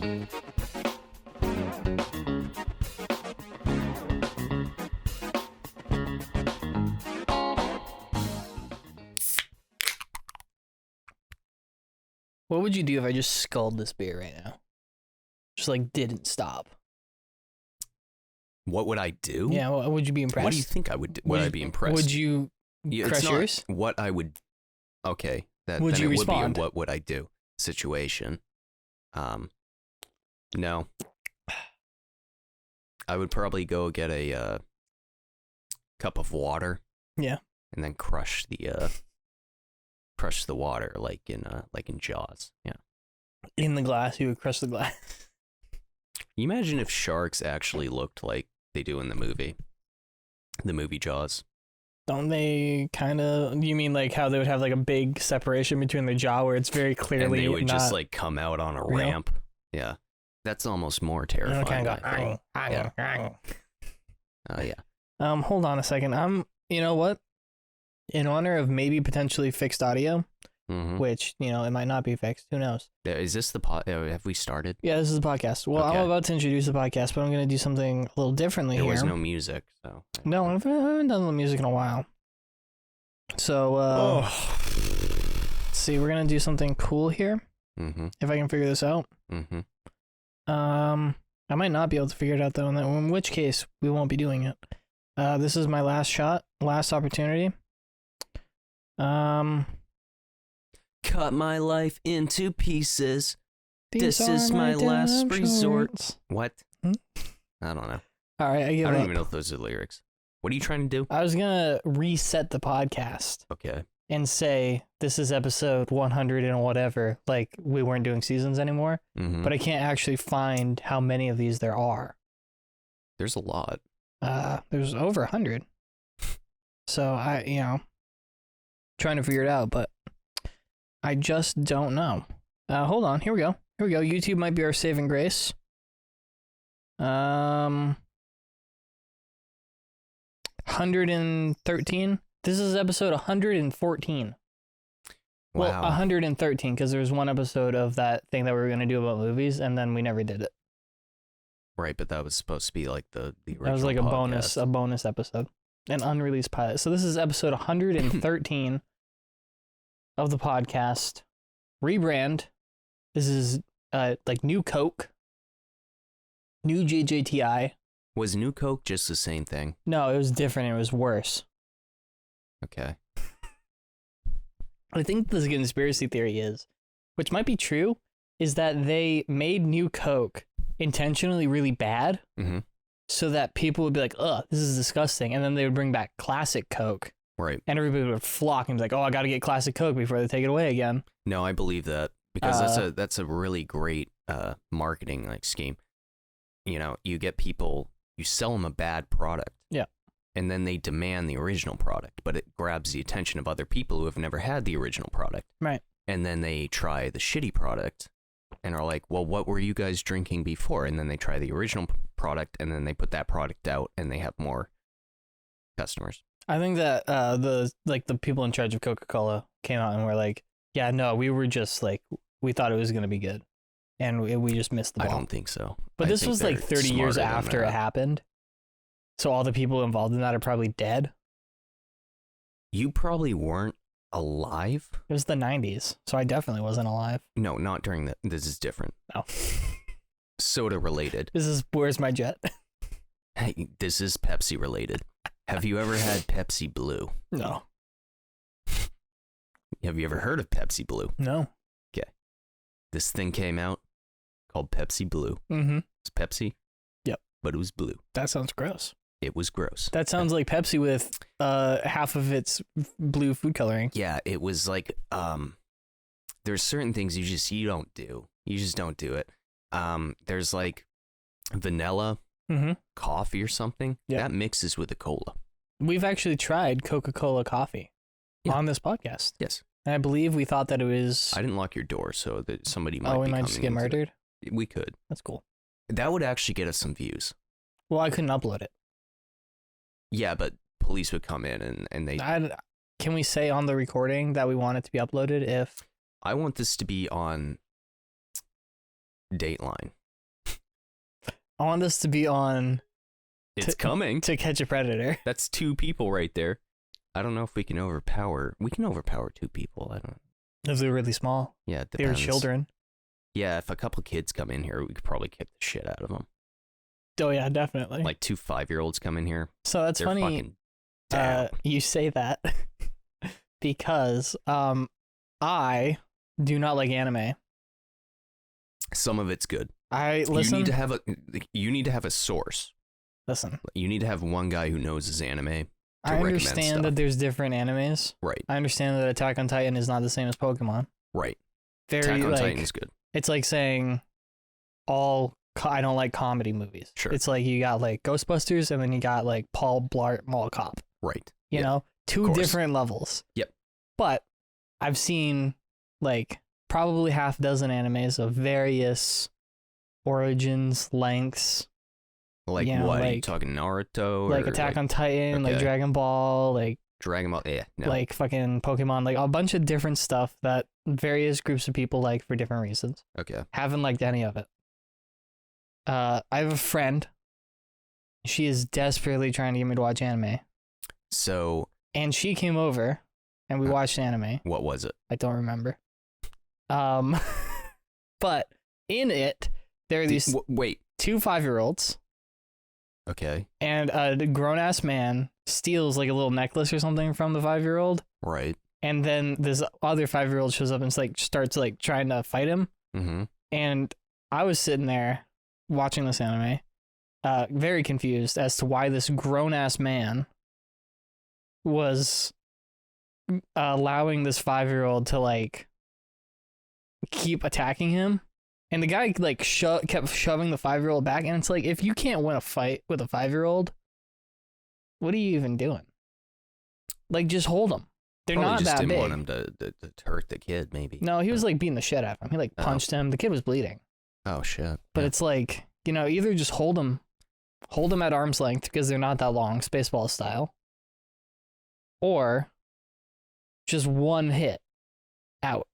What would you do if I just sculled this beer right now? Just like didn't stop. What would I do? Yeah, well, would you be impressed? What do you think I would do? Would I be impressed? Would you crush yours? What I would... Okay. Would then you it respond? would be a what would I do situation. No. I would probably go get a cup of water. Yeah. And then crush the water like in Jaws. Yeah. In the glass, you would crush the glass. Can you imagine if sharks actually looked like they do in the movie Jaws? Don't they kind of? You mean like how they would have like a big separation between the jaw where it's very clearly and they would not just like come out on a real? ramp? Yeah, that's almost more terrifying. Yeah. Yeah. Hold on a second. You know what? In honor of maybe potentially fixed audio, which, you know, it might not be fixed. Who knows? Is this the pod? Have we started? Yeah, this is the podcast. Well, Okay. I'm about to introduce the podcast, but I'm going to do something a little differently here. There was no music, so. No, I haven't done the music in a while. So, let's see, we're going to do something cool here. If I can figure this out. I might not be able to figure it out, though, in which case, we won't be doing it. This is my last shot, last opportunity. Cut my life into pieces. These This is are my last damn resort. shorts. What? Hmm? I don't know. All right, I give I don't up. even know if those are lyrics. What are you trying to do? I was gonna reset the podcast Okay. and say this is episode 100 and whatever, like we weren't doing seasons anymore. But I can't actually find how many of these there are. There's a lot. There's over 100. So trying to figure it out, but I just don't know. Hold on, here we go. YouTube might be our saving grace. 113. This is episode 114. Wow. Well, 113 because there was one episode of that thing that we were going to do about movies, and then we never did it. Right, but that was supposed to be like the original. That was like podcast. a bonus episode, an unreleased pilot. So this is episode 113 of the podcast. Rebrand. This is like new Coke, new JJTI. Was New Coke just the same thing? No, it was different. It was worse. Okay. I think the conspiracy theory is, which might be true, is that they made new Coke intentionally really bad so that people would be like, ugh, this is disgusting. And then they would bring back classic Coke. Right. And everybody would flock and be like, oh, I got to get classic Coke before they take it away again. No, I believe that because that's a really great marketing like scheme. You know, you get people, you sell them a bad product. Yeah. And then they demand the original product, but it grabs the attention of other people who have never had the original product. Right. And then they try the shitty product and are like, well, what were you guys drinking before? And then they try the original product and then they put that product out and they have more customers. I think that the people in charge of Coca-Cola came out and were like, yeah, no, we were just like, we thought it was going to be good. And we just missed the ball. I don't think so. But this was like 30 years after it happened. So all the people involved in that are probably dead. You probably weren't alive? It was the 90s, so I definitely wasn't alive. No, not during the... This is different. No. Soda related. This is Where's My Jet? Hey, this is Pepsi related. Have you ever had Pepsi Blue? No. Have you ever heard of Pepsi Blue? No. Okay. This thing came out called Pepsi Blue. It's Pepsi. Yep. But it was blue. That sounds gross. It was gross. That sounds like Pepsi with half of its blue food coloring. Yeah, it was like there's certain things you don't do. You just don't do it. There's like vanilla coffee or something. Yeah. That mixes with a cola. We've actually tried Coca-Cola coffee on this podcast. Yes. And I believe we thought that it was... I didn't lock your door so that somebody might be we might coming just get into murdered? We could. That's cool. That would actually get us some views. Well, I couldn't upload it. Yeah, but police would come in and they... Can we say on the recording that we want it to be uploaded if... I want this to be on Dateline. I want this to be on It's coming. To Catch a Predator. That's 2 people right there. I don't know if we can overpower. We can overpower 2 people. I don't. If they're really small. Yeah, it They were depends. children. Yeah, if a couple kids come in here, we could probably kick the shit out of them. Oh yeah, definitely. Like 2 5-year-olds come in here. So that's They're funny. fucking down. You say that because I do not like anime. Some of it's good. Listen. You need to have a source. Listen. You need to have one guy who knows his anime. I understand that there's different animes. Right. I understand that Attack on Titan is not the same as Pokemon. Right. Very, Attack on like, Titan is good. It's like saying I don't like comedy movies. Sure. It's like you got like Ghostbusters and then you got like Paul Blart Mall Cop. Right. You know, 2 different levels. Yep. But I've seen like probably half dozen animes of various origins, lengths. Like you know, what? Are you like- talking Naruto? Like or Attack on Titan, like okay. Dragon Ball, like Dragon Ball? Yeah. No. like fucking Pokemon, like a bunch of different stuff that various groups of people like for different reasons. Okay. Haven't liked any of it. I have a friend. She is desperately trying to get me to watch anime. So. And she came over and we watched anime. What was it? I don't remember. But in it, there are these Wait. 2 5-year-olds Okay. and a grown-ass man steals like a little necklace or something from the 5-year-old. Right. And then this other 5-year-old shows up and starts like trying to fight him. Mm-hmm. And I was sitting there watching this anime, very confused as to why this grown-ass man was allowing this 5-year-old to like keep attacking him. And the guy like kept shoving the 5-year-old back. And it's like, if you can't win a fight with a 5-year-old, what are you even doing? Like, just hold him. They're Probably not just that didn't big. want him to hurt the kid, maybe. No, he was like beating the shit out of him. He like Oh. punched him. The kid was bleeding. Oh shit. But Yeah. it's like, you know, either just hold them at arm's length because they're not that long, Spaceball style, or just one hit out.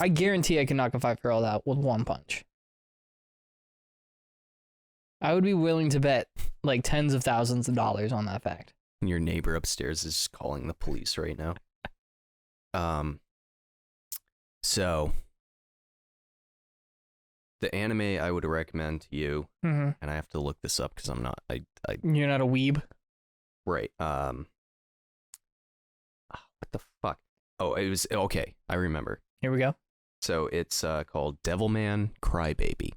I guarantee I can knock a 5-year-old out with one punch. I would be willing to bet like tens of thousands of dollars on that fact. Your neighbor upstairs is calling the police right now. So the anime I would recommend to you, Mm-hmm. and I have to look this up because I'm not. You're not a weeb. Right. What the fuck? Oh, it was okay. I remember. Here we go. So it's called Devilman Crybaby.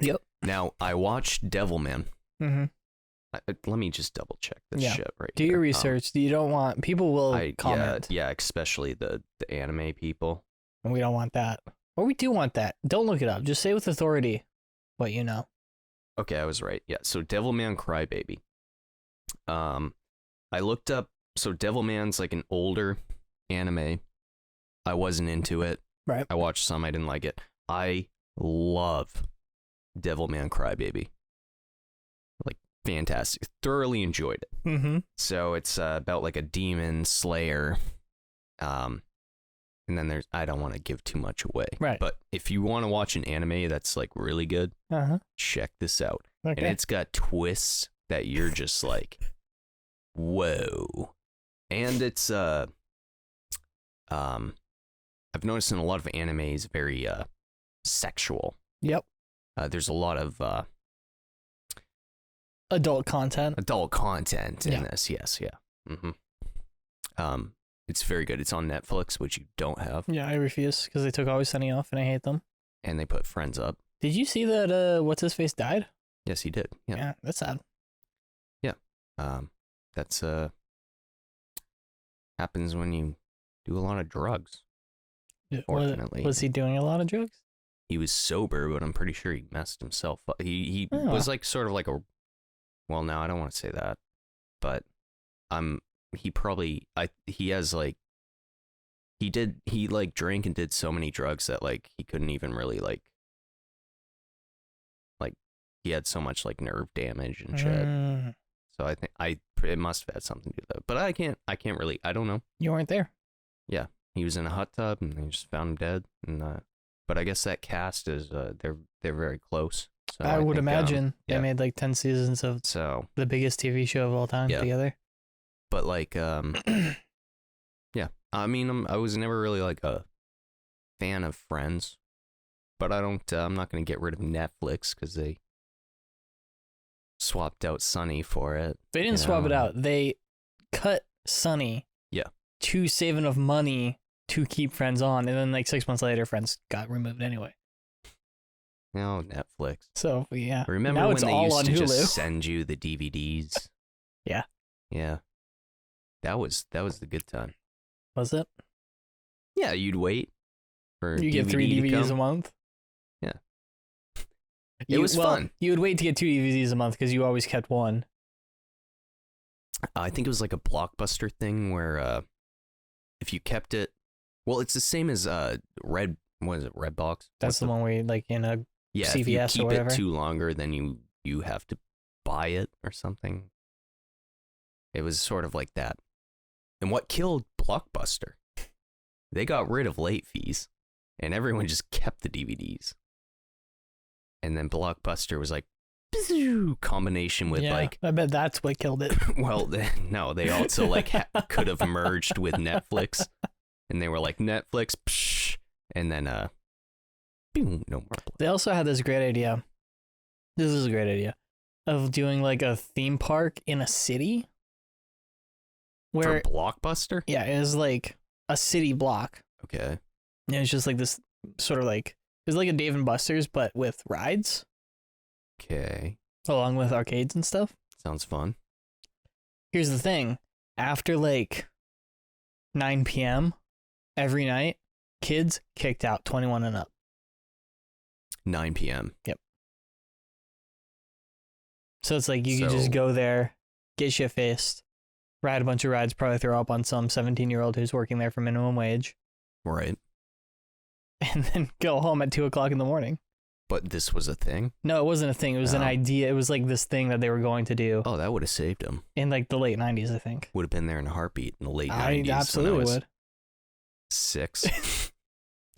Yep. Now I watched Devilman. Mm-hmm. Let me just double check this Yeah. shit right Do here. your research. You don't want people will comment. Yeah, especially the anime people. And we don't want that. Or we do want that. Don't look it up. Just say with authority what you know. Okay, I was right. Yeah, so Devilman Crybaby. I looked up. So Devilman's like an older anime. I wasn't into it. Right. I watched some. I didn't like it. I love Devilman Crybaby. Like, fantastic. Thoroughly enjoyed it. Mm-hmm. So it's about like a demon slayer. And then I don't want to give too much away. Right. But if you want to watch an anime that's like really good, Uh-huh. check this out. Okay. And it's got twists that you're just like, whoa. And it's I've noticed in a lot of animes very sexual. Yep. There's a lot of Adult content. adult content in Yeah. this. Yes, yeah. Mm-hmm. It's very good. It's on Netflix, which you don't have, Yeah, I refuse because they took Always Sunny off and I hate them. and they put Friends up. Did you see that what's his face died? Yes, he did. Yeah. That's sad. That's happens when you do a lot of drugs. Fortunately, Was he doing a lot of drugs? he was sober, but I'm pretty sure he messed himself up. He Oh. was like sort of like a, well, no, I don't want to say that, but he has like, he like drank and did so many drugs that like he couldn't even really like he had so much like nerve damage and shit. Mm, So I think it must have had something to do with that, but I can't really, I don't know. you weren't there. He was in a hot tub and they just found him dead, and but I guess that cast is they're very close. So I would think, imagine they yeah. made like 10 seasons of So, the biggest TV show of all time Yeah. together. but like yeah. I mean, I was never really like a fan of Friends, but I'm not going to get rid of Netflix because they swapped out Sunny for it. They didn't swap it out. They cut Sunny. Yeah. To save enough money to keep Friends on, and then like 6 months later, Friends got removed anyway. No, Netflix. So yeah. Remember now when it's they all used on to Hulu. just send you the DVDs? Yeah. Yeah. That was the good time. Was it? Yeah, you'd wait for You get DVD 3 to DVDs come. a month. Yeah. It was fun. You would wait to get 2 DVDs a month because you always kept one. I think it was like a Blockbuster thing where if you kept it, well, it's the same as Red. What is it? Redbox. That's the one where you, like in a Yeah, CVS if you or keep whatever. it too longer, then you have to buy it or something. It was sort of like that. And what killed Blockbuster? They got rid of late fees, and everyone just kept the DVDs. And then Blockbuster was like, combination with like, I bet that's what killed it. well, no, they also like could have merged with Netflix, and they were like Netflix, psh, and then no more. They also had this great idea. This is a great idea of doing like a theme park in a city. Where For Blockbuster? yeah, it was like a city block. Okay. And it was just like this sort of like it was like a Dave and Buster's but with rides Okay. along with arcades and stuff. Sounds fun. Here's the thing. After like 9 p.m. every night, kids kicked out 21 and up. 9 p.m. So it's like you can just go there, get shit-faced, ride a bunch of rides, probably throw up on some 17-year-old who's working there for minimum wage, Right. and then go home at 2 o'clock in the morning. But this was a thing? No, it wasn't a thing. It was an Oh. idea. It was like this thing that they were going to do Oh, that would have saved him. in like the late 90s, I think. Would have been there in a heartbeat in the late 90s. I when absolutely I was would. 6.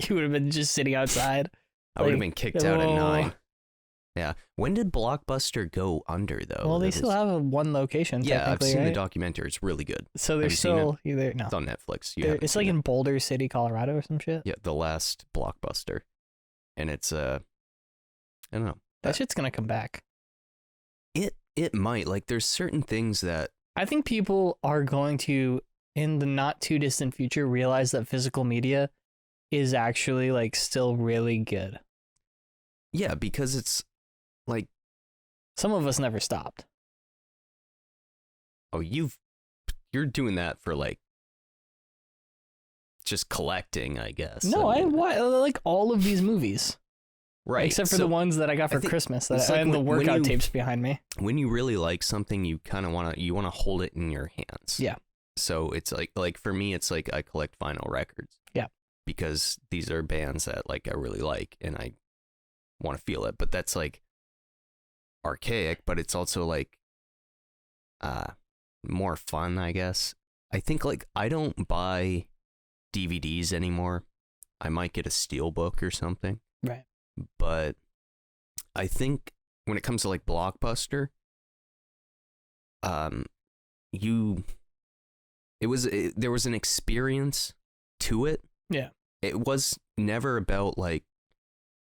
You would have been just sitting outside. I would have Like, been kicked out at oh. 9. Yeah. When did Blockbuster go under, though? Well, they That still is- have one location. Yeah, I've technically, seen the right? documentary. It's really good. So they're Have you seen still either no. It's on Netflix. You They're- haven't It's like seen it. in Boulder City, Colorado, or some shit. Yeah, the last Blockbuster. And it's, I don't know. That shit's gonna come back. It might. Like, there's certain things that, I think people are going to, in the not too distant future, realize that physical media is actually like still really good. yeah, because it's like, Some of us never stopped. oh, you're doing that for like just collecting, I guess. No, I mean, like all of these movies, right. except for So the ones that I got I for think Christmas. it's That like and the when workout you- tapes behind me. when you really like something, you kind of want to hold it in your hands. Yeah. So it's like for me, it's like I collect vinyl records. Yeah. Because these are bands that like I really like and I want to feel it, but that's like archaic, but it's also like more fun, I guess. I think like I don't buy DVDs anymore. I might get a steelbook or something. Right. But I think when it comes to like Blockbuster, there was an experience to it. Yeah. It was never about like,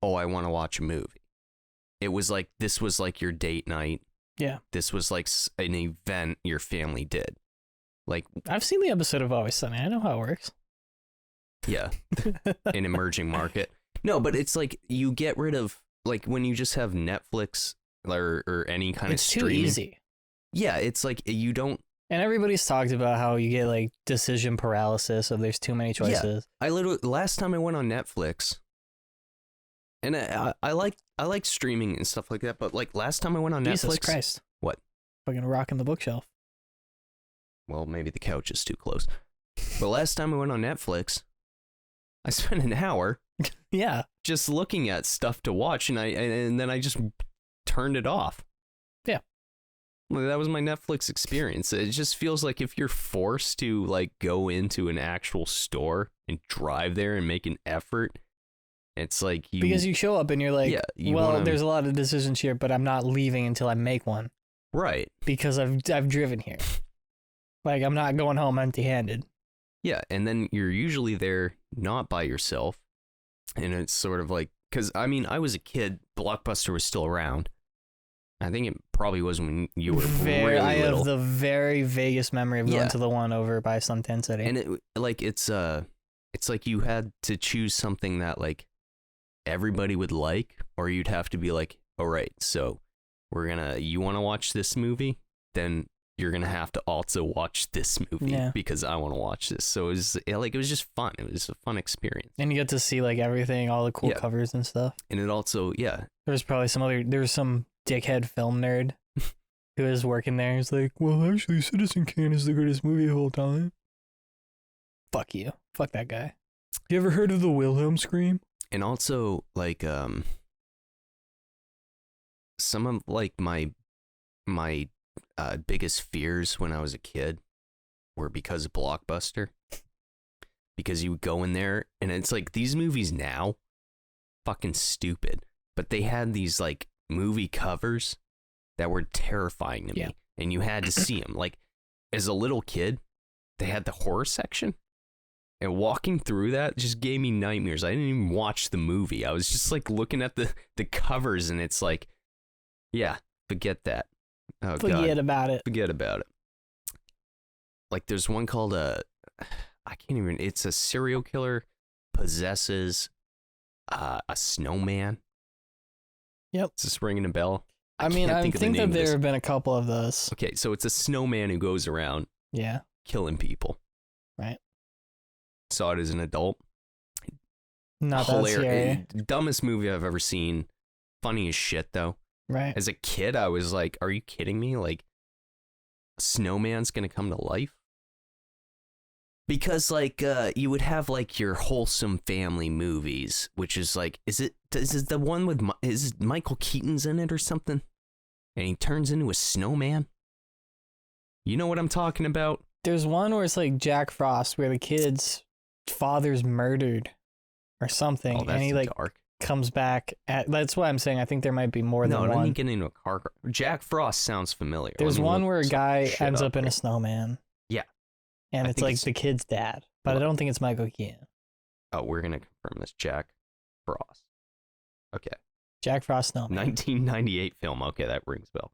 oh, I want to watch a movie. It was like, this was like your date night. Yeah. This was like an event your family did. Like, I've seen the episode of Always Sunny. I know how it works. yeah, an emerging market. No, but it's like you get rid of, like when you just have Netflix or any kind It's of too streaming. easy. Yeah, it's like you don't. And everybody's talked about how you get like decision paralysis if there's too many choices. I literally last time I went on Netflix, and I like streaming and stuff like that. But like last time I went on Jesus Netflix, Christ. What? Fucking rocking the bookshelf. Well, maybe the couch is too close. But last time I went on Netflix, I spent an hour Yeah. just looking at stuff to watch, and then I just turned it off. Yeah. Well, that was my Netflix experience. It just feels like if you're forced to like go into an actual store and drive there and make an effort It's like because you show up and you're like, wanna, there's a lot of decisions here, but I'm not leaving until I make one. Right. Because I've driven here. Like, I'm not going home empty-handed. Yeah, and then you're usually there not by yourself. And it's sort of like, because, I mean, I was a kid. Blockbuster was still around. I think it probably was when you were really I little. have the very vaguest memory of going to the one over by Suntan City. And it's like you had to choose something that, like, everybody would like, or you'd have to be like, all right, so you want to watch this movie? Then you're going to have to also watch this movie because I want to watch this. So it was just fun. It was a fun experience. And you get to see like everything, all the cool covers and stuff. And it also, there's probably some dickhead film nerd who is working there. He's like, well, actually Citizen Kane is the greatest movie of all time. Fuck you. Fuck that guy. You ever heard of the Wilhelm scream? And also, like, some of, like, my biggest fears when I was a kid were because of Blockbuster. Because you would go in there, and it's like, these movies now, fucking stupid. But they had these, like, movie covers that were terrifying to me. And you had to see them. Like, as a little kid, they had the horror section. And walking through that just gave me nightmares. I didn't even watch the movie. I was just like looking at the covers, and it's like, forget that. Oh, Forget about it. Forget about it. Like there's one called it's a serial killer possesses a snowman. Yep. Is this ringing a bell? I think that there have been a couple of those. Okay, so it's a snowman who goes around killing people. Right. Saw it as an adult. Not hilarious. Dumbest movie I've ever seen. Funny as shit though. Right. As a kid, I was like, "Are you kidding me? Like, a snowman's gonna come to life?" Because like, you would have like your wholesome family movies, which is like, is it the one with is Michael Keaton's in it or something, and he turns into a snowman? You know what I'm talking about? There's one where it's like Jack Frost, where the kid's father's murdered or something, and he like comes back that's why I'm saying I think there might be more than one. No, let me get into a car. Jack Frost sounds familiar. There's one where a guy ends up in a snowman. Yeah. And it's like the kid's dad, but I don't think it's Michael Keaton. Oh, we're going to confirm this. Jack Frost. Okay. Jack Frost Snowman. 1998 film. Okay, that rings a bell.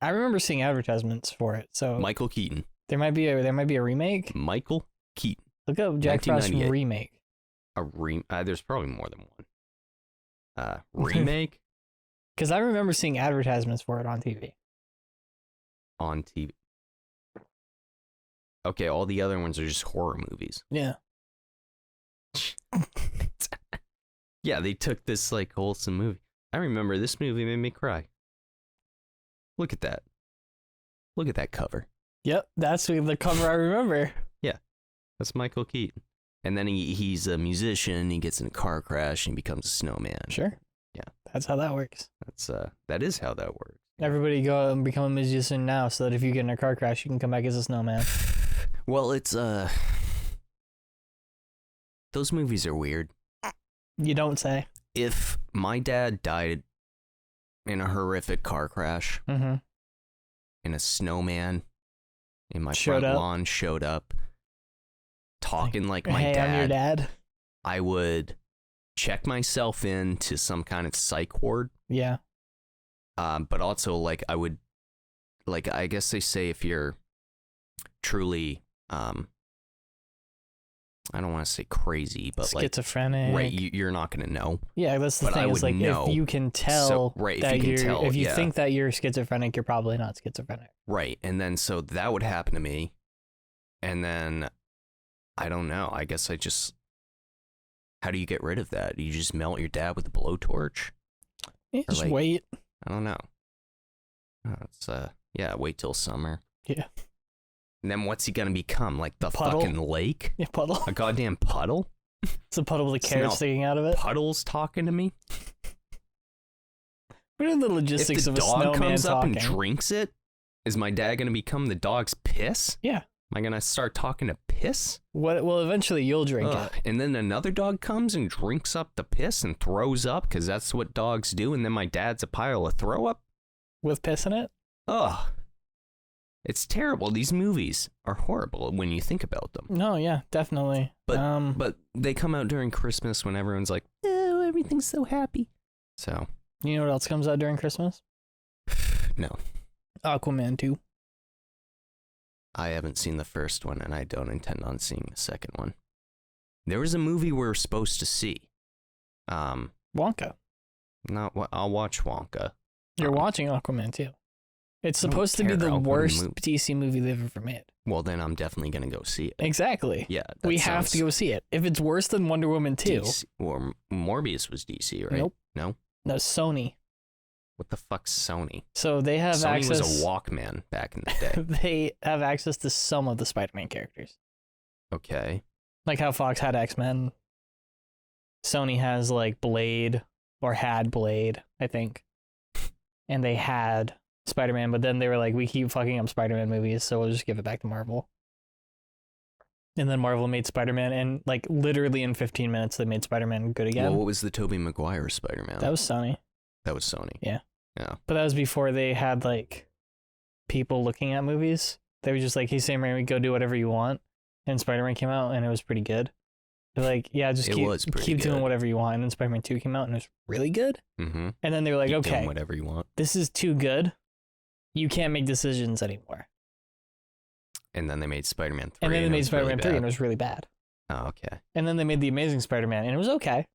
I remember seeing advertisements for it. So Michael Keaton. There might be a remake. Michael Keaton. Look up Jack Frost remake. There's probably more than one. Remake? Because I remember seeing advertisements for it on TV. On TV. Okay, all the other ones are just horror movies. Yeah. Yeah, they took this like wholesome movie. I remember this movie made me cry. Look at that. Look at that cover. Yep, that's the cover I remember. Yeah, that's Michael Keaton. And then he's a musician, he gets in a car crash, and he becomes a snowman. Sure. Yeah. That's how that works. That is how that works. Everybody go and become a musician now so that if you get in a car crash, you can come back as a snowman. Well, it's, those movies are weird. You don't say. If my dad died in a horrific car crash, and a snowman in my front lawn showed up, talking like my hey, dad, I'm your dad, I would check myself into some kind of psych ward. Yeah. But also, like, I would, like, I guess they say if you're truly, I don't want to say crazy, but schizophrenic, like, right? You're not gonna know. Yeah, that's the thing. Is like if you can tell if you think that you're schizophrenic, you're probably not schizophrenic. Right, and then so that would happen to me, and then I don't know. I guess I just. How do you get rid of that? You just melt your dad with a blowtorch? Yeah, just like, wait. I don't know. It's wait till summer. Yeah. And then what's he gonna become? Like the puddle. Fucking lake? Yeah, puddle. A goddamn puddle? It's a puddle with a carrot sticking out of it. Puddles talking to me? What are the logistics of a snowman talking? If the dog comes up and drinks it, is my dad gonna become the dog's piss? Yeah. Am I gonna start talking to piss? What? Well, eventually you'll drink Ugh. it. And then another dog comes and drinks up the piss and throws up because that's what dogs do. And then my dad's a pile of throw up. With piss in it? Ugh. It's terrible. These movies are horrible when you think about them. No, yeah, definitely. But they come out during Christmas when everyone's like, oh, everything's so happy. So. You know what else comes out during Christmas? No. Aquaman 2. I haven't seen the first one, and I don't intend on seeing the second one. There was a movie we were supposed to see. Wonka. I'll watch Wonka. You're watching Aquaman 2. It's supposed to be the worst DC movie they've ever made. Well, then I'm definitely going to go see it. Exactly. Yeah. We have to go see it. If it's worse than Wonder Woman 2. DC, or Morbius was DC, right? Nope. No? No, Sony. What the fuck's Sony? So they have Sony access. was a Walkman back in the day. They have access to some of the Spider-Man characters. Okay. Like how Fox had X-Men. Sony has like Blade, or had Blade, I think. And they had Spider-Man, but then they were like, we keep fucking up Spider-Man movies, so we'll just give it back to Marvel. And then Marvel made Spider-Man, and like literally in 15 minutes, they made Spider-Man good again. Well, what was the Tobey Maguire Spider-Man? That was Sony. That was Sony. Yeah. Yeah. But that was before they had like people looking at movies. They were just like, hey, Sam Raimi, go do whatever you want. And Spider-Man came out, and it was pretty good. They're like, yeah, just keep doing whatever you want. And then Spider-Man 2 came out, and it was really good. Mm-hmm. And then they were like, keep okay, doing whatever you want. This is too good. You can't make decisions anymore. And then they made Spider-Man 3. And then they made Spider-Man really 3, and it was really bad. Oh, okay. And then they made The Amazing Spider-Man, and it was okay.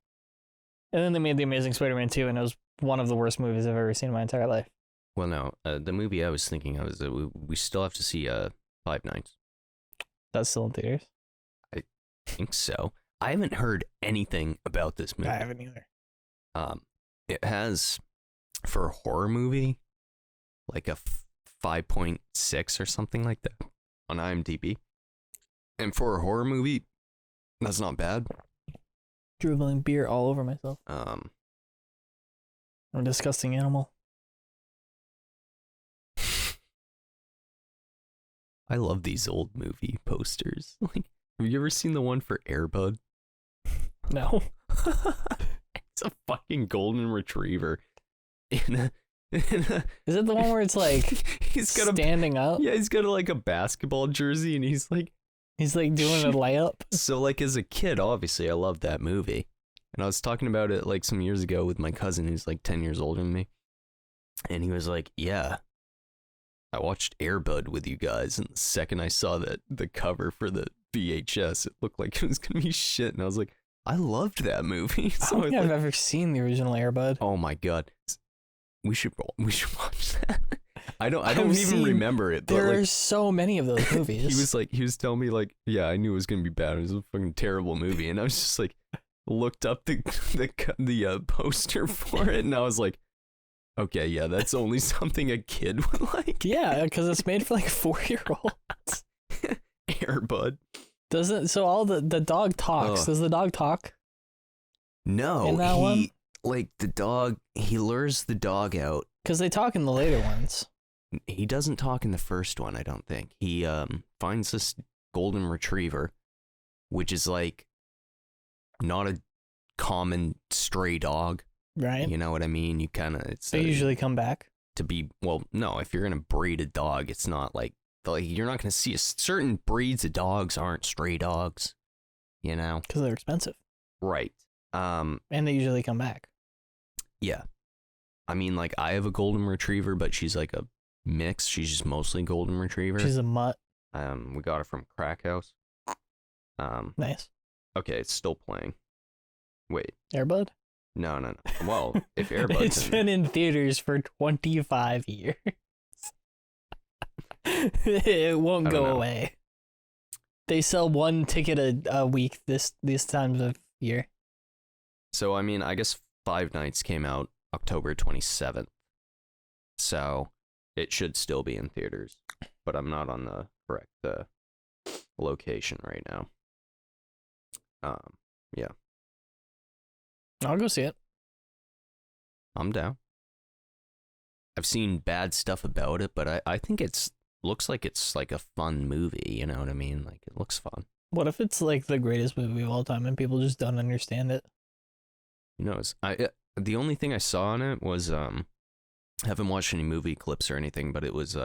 And then they made The Amazing Spider-Man 2, and it was one of the worst movies I've ever seen in my entire life. Well, no, the movie I was thinking of is that we still have to see Five Nights. That's still in theaters? I think so. I haven't heard anything about this movie. I haven't either. It has, for a horror movie, like a 5.6 or something like that on IMDb. And for a horror movie, that's not bad. Dribbling beer all over myself. I'm a disgusting animal. I love these old movie posters. Like, have you ever seen the one for Air Bud? No. It's a fucking golden retriever. Is it the one where it's like he's got standing up? Yeah, he's got like a basketball jersey, and he's like doing a layup. So like as a kid, obviously I loved that movie. And I was talking about it like some years ago with my cousin who's like 10 years older than me. And he was like, yeah, I watched Air Bud with you guys. And the second I saw the cover for the VHS, it looked like it was going to be shit. And I was like, I loved that movie. I don't think I've ever seen the original Air Bud. Oh my God. We should watch that. I don't even remember it. There are like, so many of those movies. He was telling me like, yeah, I knew it was going to be bad. It was a fucking terrible movie. And I was just like, looked up the poster for it, and I was like, okay, yeah, that's only something a kid would like. Yeah, because it's made for like 4-year-olds. Air Bud. Doesn't so all the dog talks. Ugh. Does the dog talk? No, in that one? Like the dog, he lures the dog out. Because they talk in the later ones. He doesn't talk in the first one, I don't think. He finds this golden retriever, which is like not a common stray dog. Right. You know what I mean? You kind of... They usually come back. To be... Well, no, if you're going to breed a dog, it's not like you're not going to see... certain breeds of dogs aren't stray dogs, you know? Because they're expensive. Right. And they usually come back. Yeah. I mean, like, I have a golden retriever, but she's like a mix. She's just mostly golden retriever. She's a mutt. We got her from Crack House. Nice. Okay, it's still playing. Wait. Air Bud? No. Well, if Air Bud's it's been in theaters for 25 years. It won't go away. They sell one ticket a week these times of year. So, I mean, I guess Five Nights came out October 27th. So, it should still be in theaters. But I'm not on the correct location right now. Yeah. I'll go see it. I'm down. I've seen bad stuff about it, but I think looks like it's like a fun movie, you know what I mean? Like, it looks fun. What if it's like the greatest movie of all time and people just don't understand it? Who knows? The only thing I saw on it was I haven't watched any movie clips or anything, but it was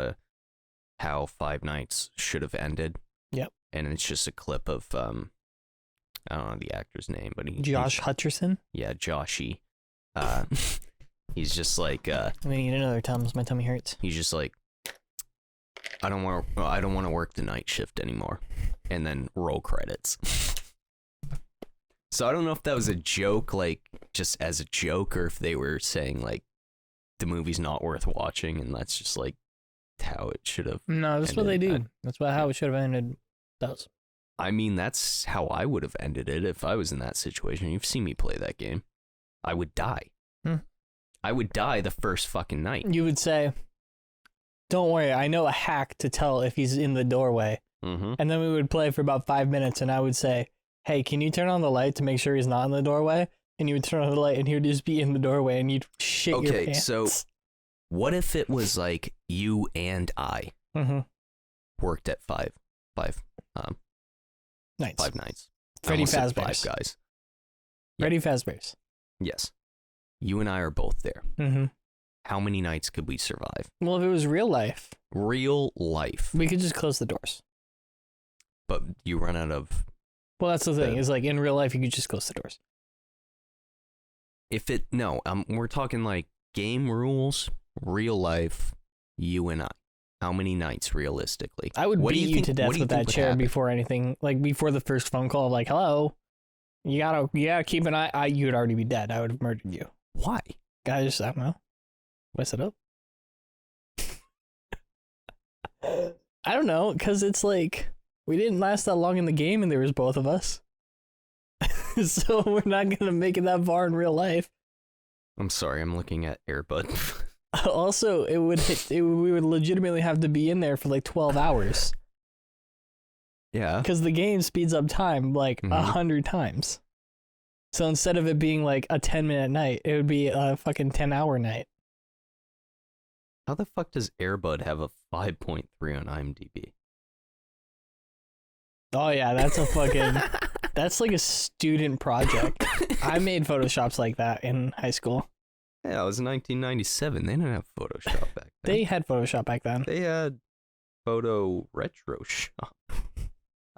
how Five Nights should have ended. Yep. And it's just a clip of I don't know the actor's name, but Josh Hutcherson. Yeah, Joshy. He's just like I'm gonna eat another Tums. My tummy hurts. He's just like, I don't want to work the night shift anymore, and then roll credits. So I don't know if that was a joke, like just as a joke, or if they were saying like the movie's not worth watching, and that's just like how it should have. No, that's ended. what they do. That's how it should have ended. I mean, that's how I would have ended it if I was in that situation. You've seen me play that game. I would die. I would die the first fucking night. You would say, don't worry, I know a hack to tell if he's in the doorway. Mm-hmm. And then we would play for about 5 minutes, and I would say, hey, can you turn on the light to make sure he's not in the doorway? And you would turn on the light, and he would just be in the doorway, and you'd shit your pants. Okay, so what if it was like you and I worked at five nights. 5 nights. Freddy Fazbear's. 5 guys. Freddy Fazbear's. Yes. You and I are both there. Mm-hmm. How many nights could we survive? Well, if it was real life. Real life. We could just close the doors. But you run out of... Well, that's the thing. Is like in real life, you could just close the doors. We're talking like game rules, real life, you and I. How many nights realistically? I would beat you to death with that chair before anything, like before the first phone call, like, hello, you gotta keep an eye. You'd already be dead. I would have murdered you. Why? I don't know. What's it up? I don't know, because it's like, we didn't last that long in the game and there was both of us. So we're not going to make it that far in real life. I'm sorry, I'm looking at Airbud. Also, we would legitimately have to be in there for like 12 hours. Yeah. Because the game speeds up time like 100 times. So instead of it being like a 10-minute night, it would be a fucking 10-hour night. How the fuck does Airbud have a 5.3 on IMDb? Oh yeah, that's a fucking... That's like a student project. I made Photoshops like that in high school. Yeah, it was 1997. They didn't have Photoshop back then. They had Photoshop back then. They had Photo Retro Shop.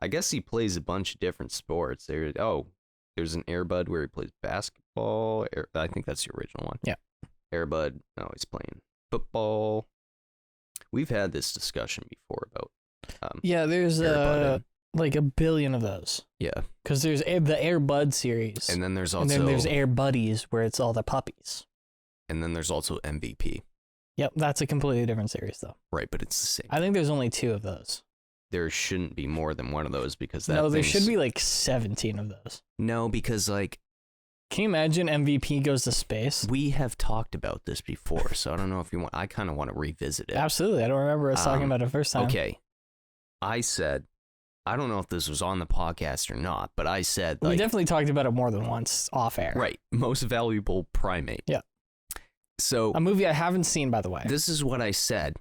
I guess he plays a bunch of different sports. There's an Airbud where he plays basketball. I think that's the original one. Yeah. Airbud, he's playing football. We've had this discussion before about yeah, there's like a billion of those. Yeah. Because there's the Airbud series. And then there's also... And then there's Air Buddies, where it's all the puppies. And then there's also MVP. Yep, that's a completely different series, though. Right, but it's the same. I think there's only 2 of those. There shouldn't be more than one of those because there should be like 17 of those. No, because like... Can you imagine MVP goes to space? We have talked about this before, so I don't know if you want... I kind of want to revisit it. Absolutely, I don't remember us talking about it first time. Okay, I said... I don't know if this was on the podcast or not, but I said... We definitely talked about it more than once off air. Right. Most valuable primate. Yeah. So... A movie I haven't seen, by the way. This is what I said.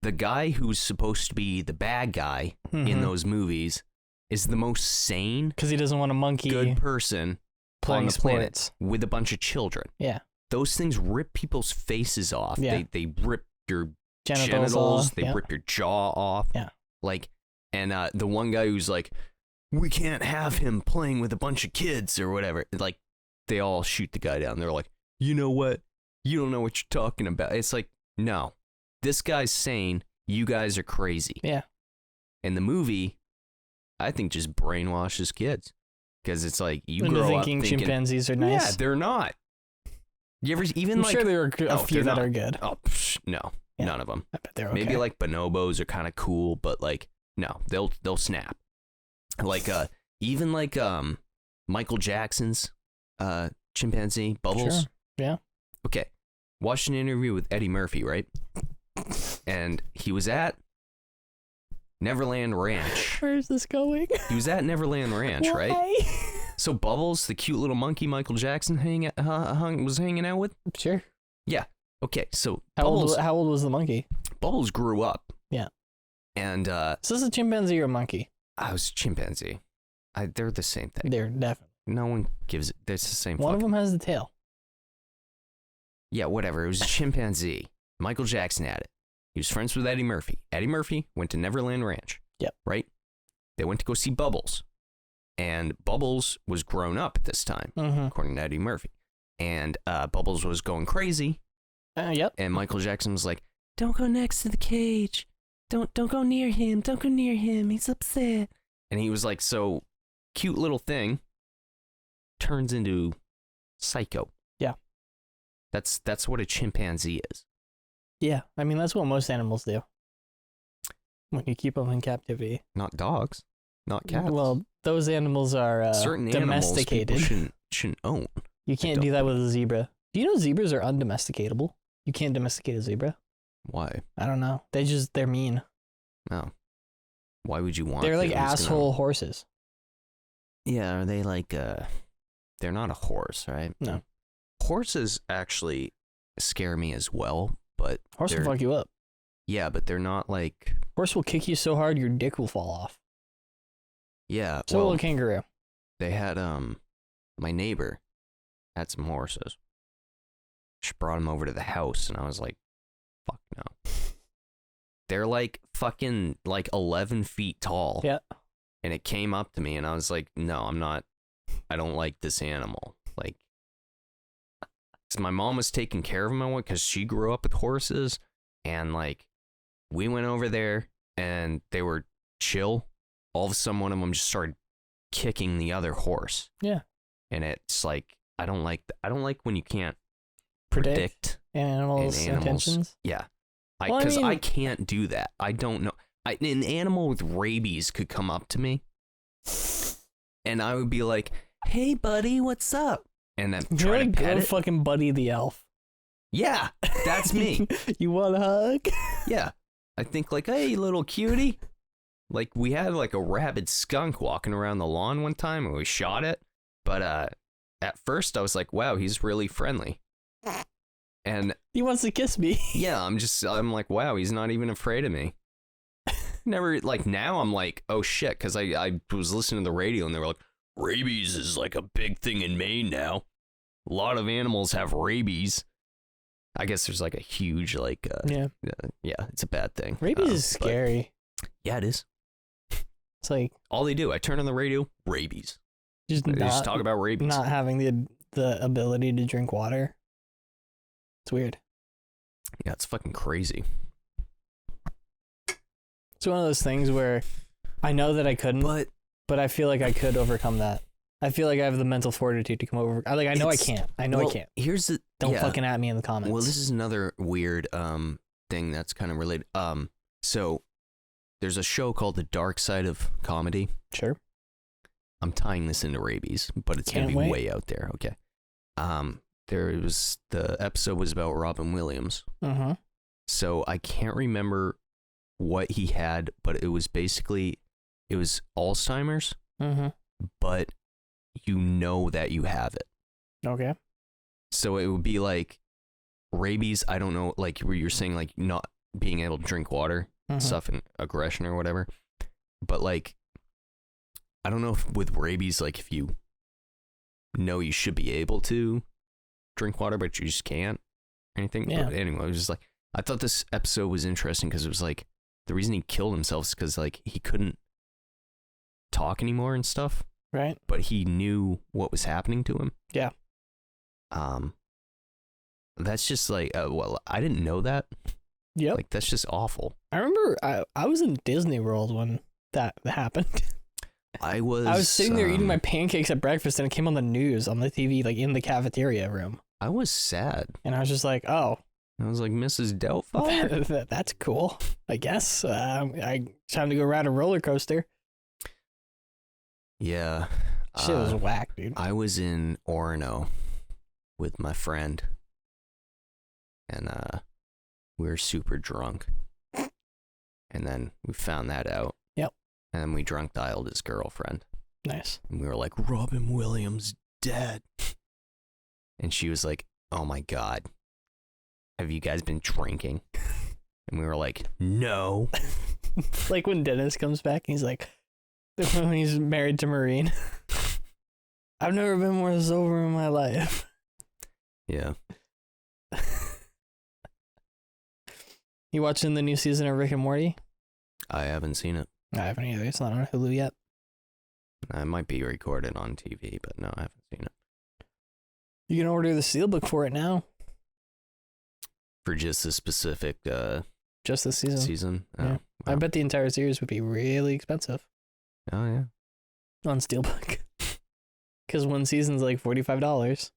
The guy who's supposed to be the bad guy in those movies is the most sane... Because he doesn't want a monkey... Good person playing on the sports. planet with a bunch of children. Yeah. Those things rip people's faces off. Yeah. They rip your genitals off. They rip your jaw off. Yeah. Like... And the one guy who's like, we can't have him playing with a bunch of kids or whatever. Like, they all shoot the guy down. They're like, you know what? You don't know what you're talking about. It's like, no, this guy's sane. You guys are crazy. Yeah. And the movie, I think, just brainwashes kids. Because it's like, you Into grow thinking up thinking chimpanzees are nice. Yeah, they're not. You ever even I'm like... sure there are a few that are good. Oh, no. Yeah. None of them. I bet they're okay. Maybe like bonobos are kind of cool, but like... No, they'll snap. Like even like Michael Jackson's chimpanzee Bubbles. Sure. Yeah. Okay. Watched an interview with Eddie Murphy, right? And he was at Neverland Ranch. Where's this going? He was at Neverland Ranch, Why? right? So Bubbles, the cute little monkey Michael Jackson was hanging out with? Sure. Yeah. Okay, so how Bubbles, old was the monkey? Bubbles grew up. Yeah. And is this a chimpanzee or a monkey? I was chimpanzee. They're the same thing. They're definitely. No one gives it. It's the same. One of them has the tail. Yeah, whatever. It was a chimpanzee. Michael Jackson had it. He was friends with Eddie Murphy. Eddie Murphy went to Neverland Ranch. Yep. Right? They went to go see Bubbles. And Bubbles was grown up at this time, according to Eddie Murphy. And Bubbles was going crazy. Yep. And Michael Jackson was like, "Don't go next to the cage. Don't go near him. Don't go near him. He's upset." And he was like, so cute little thing turns into psycho. Yeah. That's what a chimpanzee is. Yeah. I mean, that's what most animals do. When you keep them in captivity. Not dogs. Not cats. Well, those animals are certain domesticated. Animals people shouldn't own. You can't do that with a zebra. Do you know zebras are undomesticatable? You can't domesticate a zebra. Why? I don't know. They're mean. No. Why would you want? They're like asshole horses. Yeah, are they like they're not a horse, right? No. Horses actually scare me as well, but Horse will fuck you up. Yeah, but they're not like Horse will kick you so hard your dick will fall off. Yeah. So will a kangaroo. They had my neighbor had some horses. She brought him over to the house and I was like, fuck no. They're like fucking like 11 feet tall. Yeah. And it came up to me and I was like, no, I don't like this animal. Like, 'cause my mom was taking care of him because she grew up with horses. And like, we went over there and they were chill. All of a sudden, one of them just started kicking the other horse. Yeah. And it's like, I don't like when you can't predict animals' intentions. Yeah. Because I can't do that. I don't know. An animal with rabies could come up to me and I would be like, "Hey, buddy, what's up?" And then try to pet it. Fucking Buddy the elf. Yeah, that's me. You want a hug? Yeah. I think like, "Hey, little cutie." Like we had like a rabid skunk walking around the lawn one time and we shot it. But at first I was like, wow, he's really friendly. And he wants to kiss me. Yeah, I'm like, wow, he's not even afraid of me. Never, like now I'm like, oh shit, because I was listening to the radio and they were like, rabies is like a big thing in Maine now. A lot of animals have rabies. I guess there's like a huge like, yeah, it's a bad thing. Rabies is scary. Yeah, it is. It's like all they do. I turn on the radio, rabies. They just talk about rabies. Not having the ability to drink water. It's weird. Yeah, it's fucking crazy. It's one of those things where I know that I couldn't, but I feel like I could overcome that. I feel like I have the mental fortitude to come over. I know I can't. I can't. Here's the don't fucking at me in the comments. Well, this is another weird thing that's kind of related. So there's a show called The Dark Side of Comedy. Sure. I'm tying this into rabies, but it's gonna be way out there. Okay. The episode was about Robin Williams. Uh-huh. So I can't remember what he had, but it was Alzheimer's. Uh-huh. But you know that you have it. Okay. So it would be like rabies. I don't know, like where you're saying like not being able to drink water, stuff and aggression or whatever. But like, I don't know if with rabies, like if you know you should be able to drink water, but you just can't or anything. Yeah. But anyway, it was just like, I thought this episode was interesting because it was like, the reason he killed himself is because like he couldn't talk anymore and stuff. Right. But he knew what was happening to him. Yeah. That's just like, well, I didn't know that. Yep. Like, that's just awful. I remember I was in Disney World when that happened. I was sitting there eating my pancakes at breakfast and it came on the news on the TV, like in the cafeteria room. I was sad. And I was just like, oh. I was like, Mrs. Doubtfire? That's cool, I guess. Time to go ride a roller coaster. Yeah. Shit was whack, dude. I was in Orono with my friend. And we were super drunk. And then we found that out. Yep. And then we drunk dialed his girlfriend. Nice. And we were like, Robin Williams dead. And she was like, oh my God. Have you guys been drinking? And we were like, no. Like when Dennis comes back and he's like, When he's married to Maureen. I've never been more sober in my life. Yeah. You watching the new season of Rick and Morty? I haven't seen it. I haven't either. It's not on Hulu yet. I might be recorded on TV, but no, I haven't seen it. You can order the steelbook for it now. For just a specific Just this season. Oh, Yeah. wow. I bet the entire series would be really expensive Oh, yeah. on steelbook. Because one season's like $45.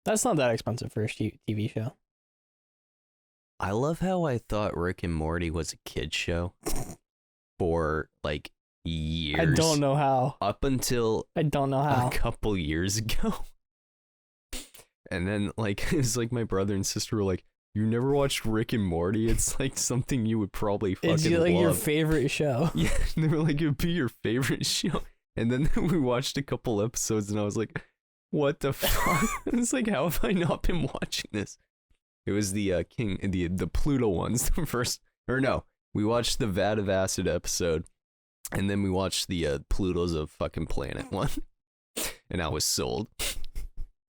That's not that expensive for a TV show. I love how I thought Rick and Morty was a kid's show for like years. I don't know how. Up until I don't know how. a couple years ago. And then like it's like my brother and sister were like, "You never watched Rick and Morty? It's like something you would probably fucking It's like love." your favorite show. Yeah, and they were like, "It'd be your favorite show." And then we watched a couple episodes and I was like, "What the fuck?" It's like, how have I not been watching this? It was the the Pluto ones, the first, or no, we watched the Vat of Acid episode, and then we watched the Pluto's a fucking planet one, and I was sold.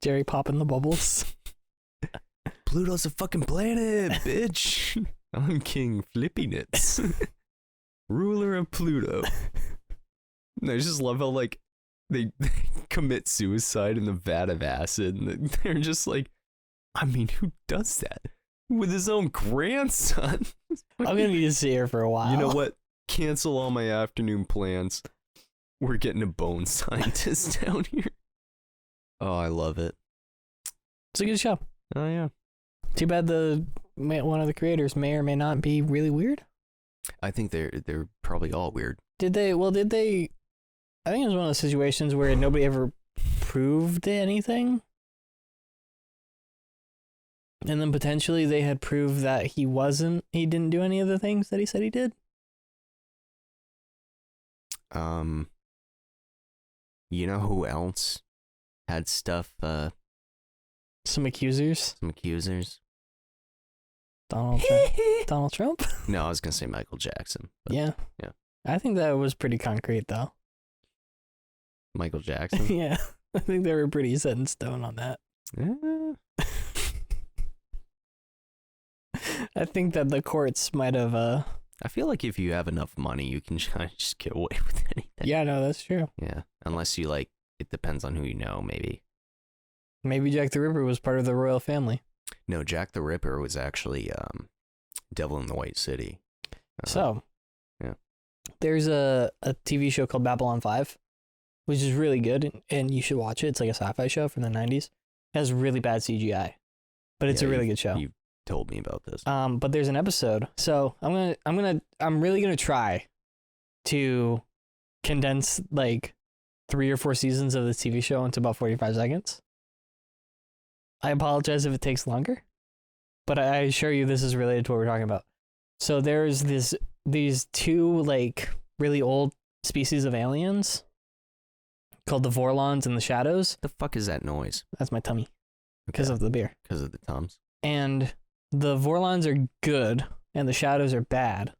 Jerry popping the bubbles. Pluto's a fucking planet, bitch. I'm King Flippy Nuts, ruler of Pluto. And I just love how like they commit suicide in the Vat of Acid, and they're just like, I mean, who does that with his own grandson? I'm gonna need to see her for a while. You know what? Cancel all my afternoon plans. We're getting a bone scientist down here. Oh, I love it. It's a good show. Oh yeah. Too bad one of the creators may or may not be really weird. I think they're probably all weird. Did they? I think it was one of those situations where nobody ever proved anything. And then potentially they had proved that he didn't do any of the things that he said he did. You know who else had stuff, Some accusers. some accusers? Donald Trump. Donald Trump? No, I was gonna say Michael Jackson. But Yeah. Yeah. I think that was pretty concrete though. Michael Jackson? Yeah. I think they were pretty set in stone on that. Eh, I think that the courts might have I feel like if you have enough money, you can kind of just get away with anything. yeah, no, that's true. Yeah, unless you like, it depends on who you know, maybe. Maybe Jack the Ripper was part of the royal family. No, Jack the Ripper was actually Devil in the White City. So, yeah. There's a TV show called Babylon 5, which is really good, and you should watch it. It's like a sci-fi show from the 90s. It has really bad CGI, but it's a really good show. You told me about this. But there's an episode. So I'm really gonna try to condense like 3 or 4 seasons of the TV show into about 45 seconds. I apologize if it takes longer, but I assure you this is related to what we're talking about. So there's these 2 like really old species of aliens called the Vorlons and the Shadows. The fuck is that noise? That's my tummy because of the beer. Because of the Tums. And the Vorlons are good and the Shadows are bad.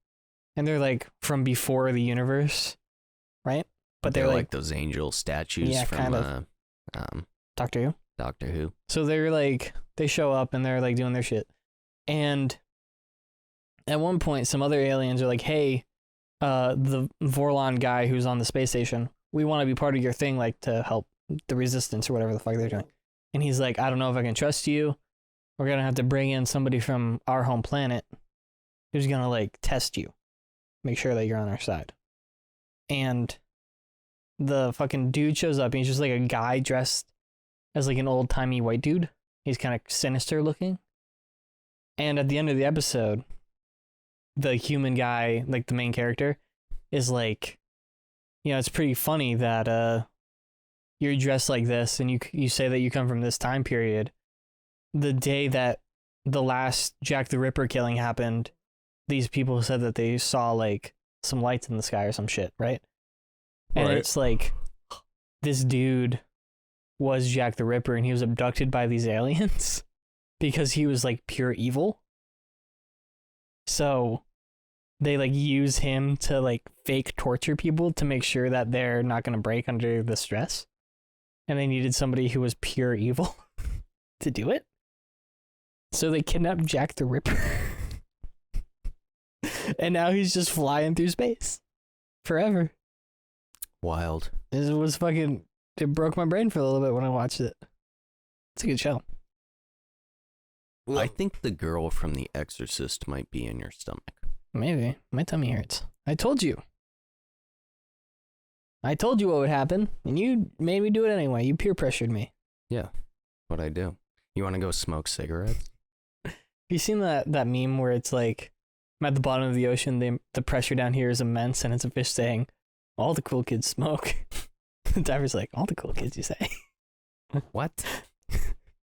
And they're like from before the universe, right? But they're like those angel statues Yeah, from kind of. Doctor Who. Doctor Who. So they're like, they show up and they're like doing their shit. And at one point, some other aliens are like, hey, the Vorlon guy who's on the space station, we want to be part of your thing, like to help the resistance or whatever the fuck they're doing. And he's like, I don't know if I can trust you. We're going to have to bring in somebody from our home planet who's going to like test you, make sure that you're on our side. And the fucking dude shows up and he's just like a guy dressed as like an old timey white dude. He's kind of sinister looking. And at the end of the episode, the human guy, like the main character, is like, you know, it's pretty funny that you're dressed like this and you say that you come from this time period. The day that the last Jack the Ripper killing happened, these people said that they saw like some lights in the sky or some shit, right? And Right. it's like, this dude was Jack the Ripper and he was abducted by these aliens because he was like pure evil. So they like use him to like fake torture people to make sure that they're not going to break under the stress. And they needed somebody who was pure evil to do it. So they kidnapped Jack the Ripper. And now he's just flying through space forever. Wild. It was fucking, it broke my brain for a little bit when I watched it. It's a good show. I think the girl from The Exorcist might be in your stomach. Maybe. My tummy hurts. I told you. I told you what would happen, and you made me do it anyway. You peer pressured me. Yeah, what I do. You want to go smoke cigarettes? Have you seen that meme where it's like, I'm at the bottom of the ocean, the pressure down here is immense, and it's a fish saying, all the cool kids smoke. The diver's like, all the cool kids, you say? What?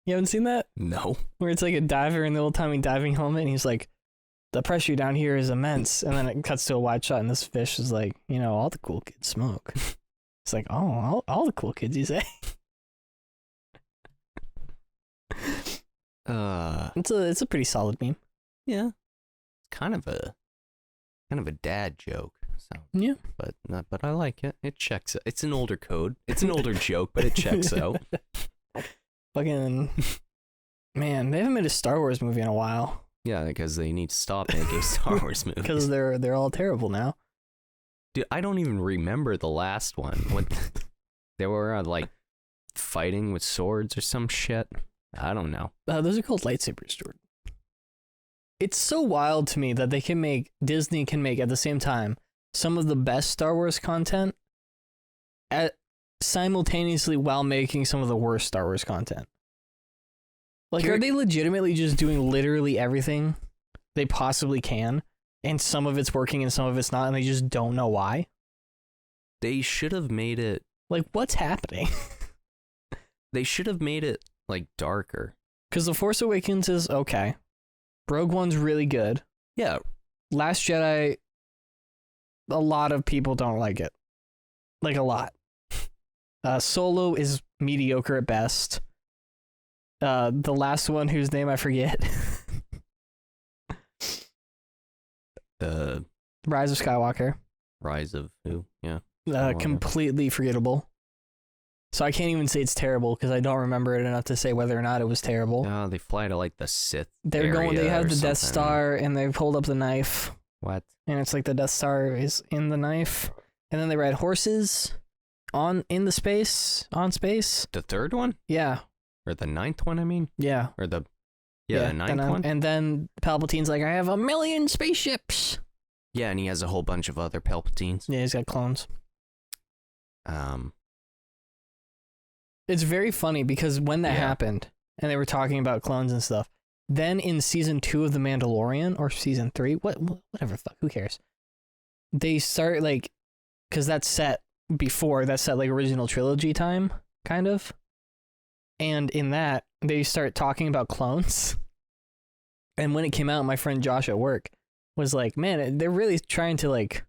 You haven't seen that? No. Where it's like a diver in the old-timey diving helmet, and he's like, the pressure down here is immense. And then it cuts to a wide shot, and this fish is like, you know, all the cool kids smoke. It's like, oh, all the cool kids, you say? It's a pretty solid meme. Yeah. It's kind of a dad joke. So yeah. But I like it. It checks out. It's an older code. It's an older joke, but it checks out. Fucking man, they haven't made a Star Wars movie in a while. Yeah, because they need to stop making Star Wars movies. Because they're all terrible now. Dude, I don't even remember the last one. What they were like fighting with swords or some shit. I don't know. Those are called lightsabers, Jordan. It's so wild to me that Disney can make at the same time some of the best Star Wars content simultaneously while making some of the worst Star Wars content. Like, are they legitimately just doing literally everything they possibly can, and some of it's working and some of it's not, and they just don't know why? They should have made it... Like, what's happening? They should have made it, like, darker. Because The Force Awakens is okay. Rogue One's really good. Yeah. Last Jedi, a lot of people don't like it. Like, a lot. Solo is mediocre at best. The last one, whose name I forget. Rise of Skywalker. Rise of who? Yeah. Completely forgettable. So I can't even say it's terrible because I don't remember it enough to say whether or not it was terrible. Oh, they fly to like the Sith. They have the Death Star and they hold up the knife. What? And it's like the Death Star is in the knife. And then they ride horses on space. The third one? Yeah. Or the ninth one, I mean? Yeah. Or the ninth one? And then Palpatine's like, I have 1 million spaceships. Yeah, and he has a whole bunch of other Palpatines. Yeah, he's got clones. It's very funny because when that happened, and they were talking about clones and stuff, then in season 2 of The Mandalorian, or season 3, whatever, fuck, who cares? They start, like, because that's set like original trilogy time, kind of. And in that, they start talking about clones. And when it came out, my friend Josh at work was like, man, they're really trying to, like,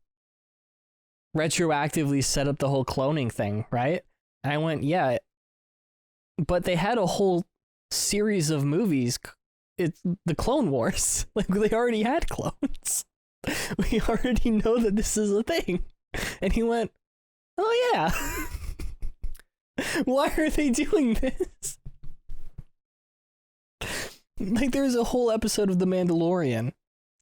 retroactively set up the whole cloning thing, right? And I went, yeah, but they had a whole series of movies. It's the Clone Wars. Like, they already had clones. We already know that this is a thing. And he went, oh yeah. Why are they doing this? Like, there's a whole episode of The Mandalorian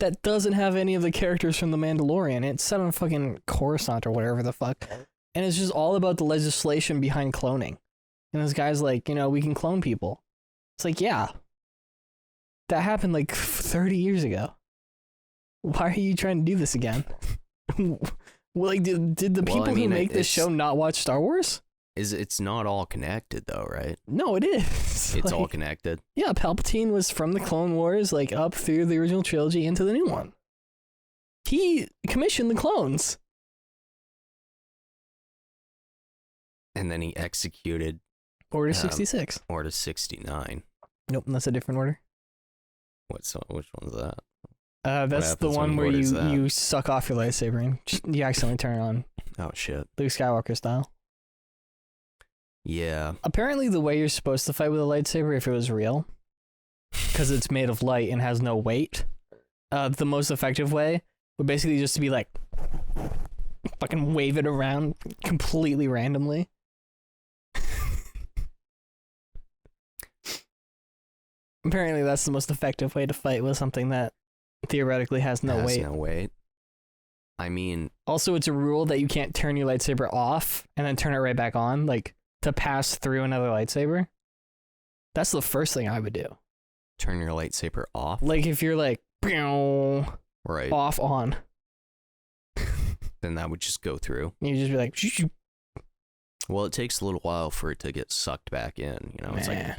that doesn't have any of the characters from The Mandalorian. It's set on fucking Coruscant or whatever the fuck. And it's just all about the legislation behind cloning. And this guy's like, you know, we can clone people. It's like, yeah. That happened like 30 years ago. Why are you trying to do this again? Well, like, did the people who make this show not watch Star Wars? It's not all connected though, right? No, it is. It's like, all connected. Yeah, Palpatine was from the Clone Wars, like, up through the original trilogy into the new one. He commissioned the clones. And then he executed Order 66. Order 69. Nope, that's a different order. Which one's that? That's the one where you suck off your lightsaber and you accidentally turn it on. Oh shit. Luke Skywalker style. Yeah. Apparently the way you're supposed to fight with a lightsaber, if it was real, because it's made of light and has no weight, the most effective way would basically just be like fucking wave it around completely randomly. Apparently that's the most effective way to fight with something that theoretically has no weight. No weight. I mean, also it's a rule that you can't turn your lightsaber off and then turn it right back on, like to pass through another lightsaber. That's the first thing I would do. Turn your lightsaber off? Like if you're like, right. Off, on. Then that would just go through. You just be like, shoo. Well, it takes a little while for it to get sucked back in, you know? It's like,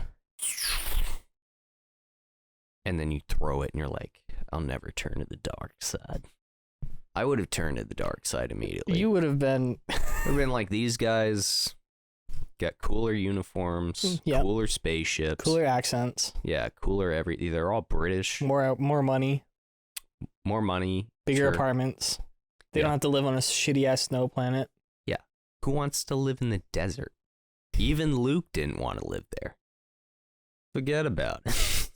and then you throw it and you're like, I'll never turn to the dark side. I would have turned to the dark side immediately. You would have been... Would have been like, these guys got cooler uniforms, cooler spaceships. Cooler accents. Yeah, cooler they're all British. More money. More money. Bigger apartments. They don't have to live on a shitty-ass snow planet. Yeah. Who wants to live in the desert? Even Luke didn't want to live there. Forget about it.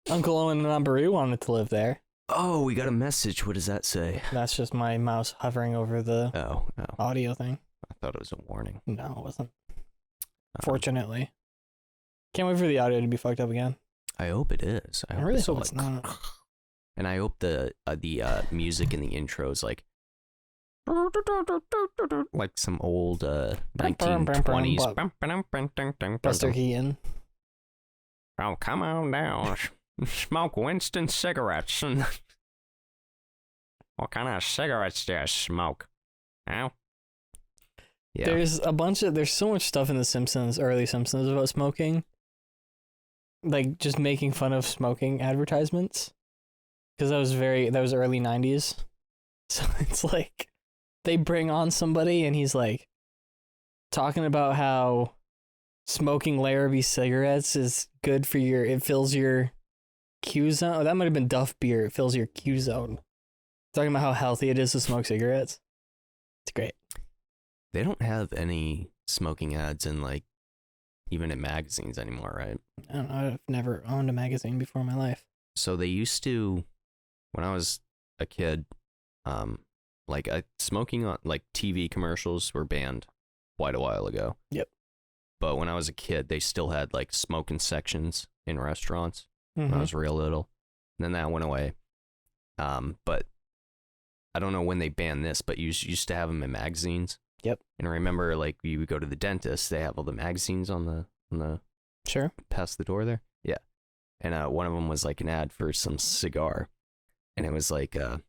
Uncle Owen and Aunt Beru wanted to live there. Oh, we got a message. What does that say? That's just my mouse hovering over the audio thing. I thought it was a warning. No, it wasn't. Fortunately. Can't wait for the audio to be fucked up again. I hope it is. I really hope it's not. And I hope the music in the intro is like some old 1920s. Buster Keaton. Oh, come on down. Smoke Winston cigarettes. What kind of cigarettes do you smoke? Huh? Yeah. There's so much stuff in the Simpsons, early Simpsons, about smoking. Like, just making fun of smoking advertisements. Because that was early 90s. So it's like, they bring on somebody and he's like, talking about how smoking Larrabee cigarettes is good for it fills your Q zone. Oh, that might have been Duff beer. It fills your Q zone. Talking about how healthy it is to smoke cigarettes. It's great. They don't have any smoking ads in, like, even in magazines anymore, right? I don't know. I've never owned a magazine before in my life. So they used to, when I was a kid, smoking on, like, TV commercials were banned quite a while ago. Yep. But when I was a kid, they still had, like, smoking sections in restaurants when I was real little. And then that went away. But I don't know when they banned this, but you used to have them in magazines. Yep. And I remember, like, you would go to the dentist, they have all the magazines on the sure, past the door there. Yeah. And one of them was like an ad for some cigar. And it was like it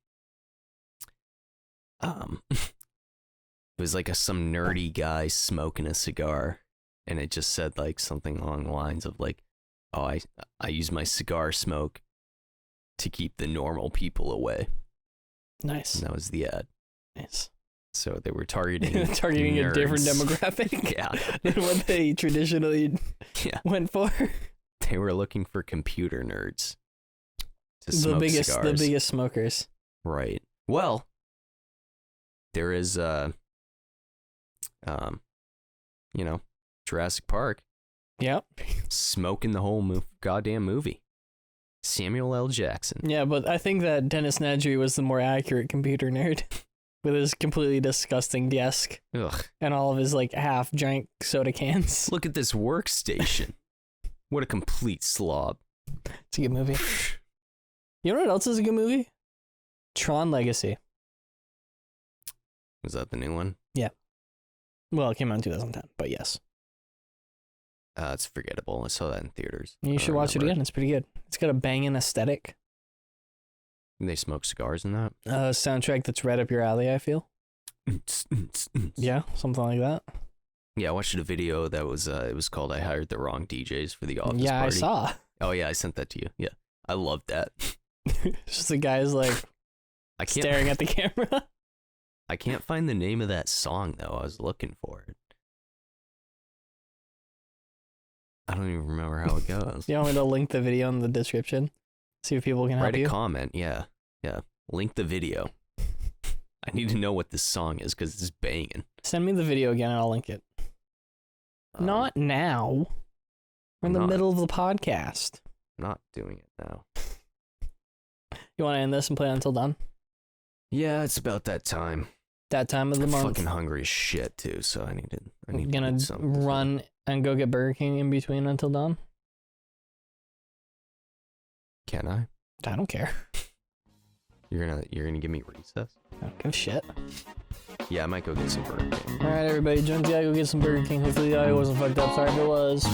was like some nerdy guy smoking a cigar, and it just said like something along the lines of like, oh, I use my cigar smoke to keep the normal people away. Nice. And that was the ad. Nice. So they were targeting a different demographic than what they traditionally went for. They were looking for computer nerds to the smoke biggest cigars. The biggest smokers. Right. Well, there is Jurassic Park. Yep. Smoking the whole goddamn movie. Samuel L. Jackson. Yeah, but I think that Dennis Nedry was the more accurate computer nerd. With his completely disgusting desk. Ugh. And all of his, like, half-drank soda cans. Look at this workstation. What a complete slob. It's a good movie. You know what else is a good movie? Tron Legacy. Was that the new one? Yeah. Well, it came out in 2010, but yes. It's forgettable. I saw that in theaters. You should watch it again. It's pretty good. It's got a banging aesthetic. They smoke cigars in that? Soundtrack that's right up your alley, I feel. Yeah, something like that. Yeah, I watched a video that was, it was called I Hired the Wrong DJs for the Office Yeah, Party. I saw. Oh, yeah, I sent that to you. Yeah, I love that. It's just the guy's like staring at the camera. I can't find the name of that song, though. I was looking for it. I don't even remember how it goes. You want me to link the video in the description? See if people can help you? Write a comment, yeah. Yeah. Link the video. I need to know what this song is because it's banging. Send me the video again and I'll link it. Not now. We're in the middle of the podcast. I'm not doing it now. You want to end this and play it until done? Yeah, it's about that time. That time of the I'm month. fucking hungry as shit too, so I need to Gonna eat something. run and go get Burger King in between until dawn. Can I? I don't care. You're gonna give me recess? I don't give a shit. Yeah, I might go get some Burger King. Alright, everybody, Jonesy, I go get some Burger King. Hopefully the audio wasn't fucked up. Sorry if it was.